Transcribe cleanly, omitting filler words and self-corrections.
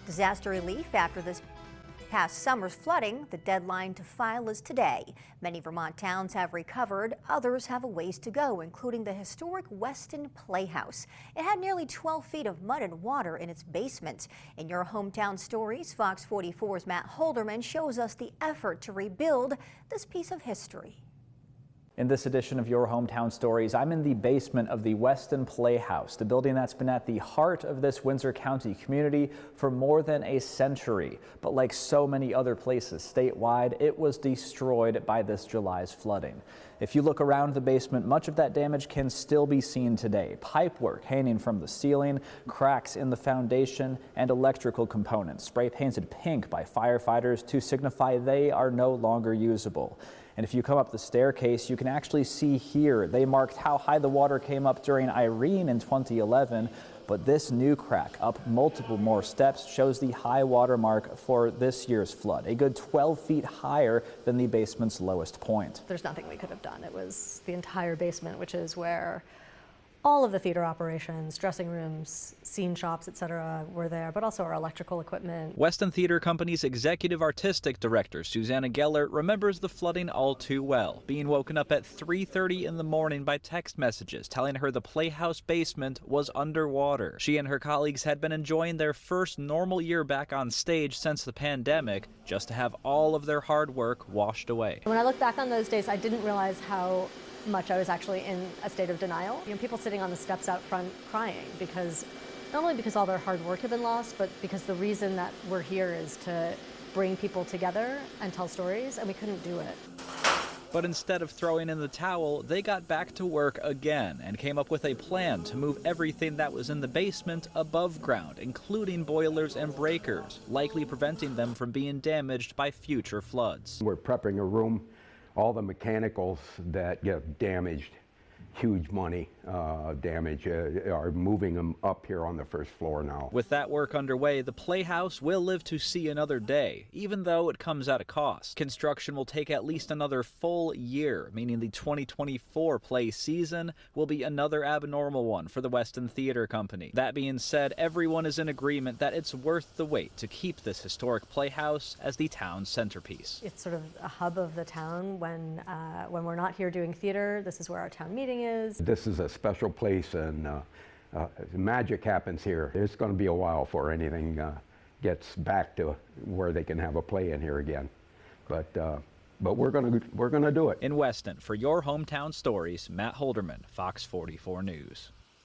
Disaster relief after this past summer's flooding. The deadline to file is today. Many Vermont towns have recovered. Others have a ways to go, including the historic Weston Playhouse. It had nearly 12 feet of mud and water in its basement. In your hometown stories, Fox 44's Matt Holderman shows us the effort to rebuild this piece of history. In this edition of Your Hometown Stories, I'm in the basement of the Weston Playhouse, the building that's been at the heart of this Windsor County community for more than a century. But like so many other places statewide, it was destroyed by this July's flooding. If you look around the basement, much of that damage can still be seen today. Pipework hanging from the ceiling, cracks in the foundation, and electrical components spray painted pink by firefighters to signify they are no longer usable. And if you come up the staircase, you can actually see here they marked how high the water came up during Irene in 2011. But this new crack up multiple more steps shows the high water mark for this year's flood, a good 12 feet higher than the basement's lowest point. There's nothing we could have done. It was the entire basement, which is where all of the theater operations, dressing rooms, scene shops, etc. were there, but also our electrical equipment. Weston Theater Company's executive artistic director, Susanna Geller, remembers the flooding all too well, being woken up at 3:30 in the morning by text messages telling her the Playhouse basement was underwater. She and her colleagues had been enjoying their first normal year back on stage since the pandemic, just to have all of their hard work washed away. When I look back on those days, I didn't realize how much I was actually in a state of denial. You know, people sitting on the steps out front crying because not only because all their hard work had been lost, but because the reason that we're here is to bring people together and tell stories, and we couldn't do it. But instead of throwing in the towel, they got back to work again and came up with a plan to move everything that was in the basement above ground, including boilers and breakers, likely preventing them from being damaged by future floods. We're prepping a room. All the mechanicals that get damaged, huge money damage, are moving them up here on the first floor now. With that work underway, the Playhouse will live to see another day, even though it comes at a cost. Construction will take at least another full year, meaning the 2024 play season will be another abnormal one for the Weston Theater Company. That being said, everyone is in agreement that it's worth the wait to keep this historic playhouse as the town's centerpiece. It's sort of a hub of the town when we're not here doing theater. This is where our town meeting is. This is a special place, and magic happens here. It's going to be a while before anything gets back to where they can have a play in here again. But we're going to do it. In Weston, for Your Hometown Stories, Matt Holderman, Fox 44 News.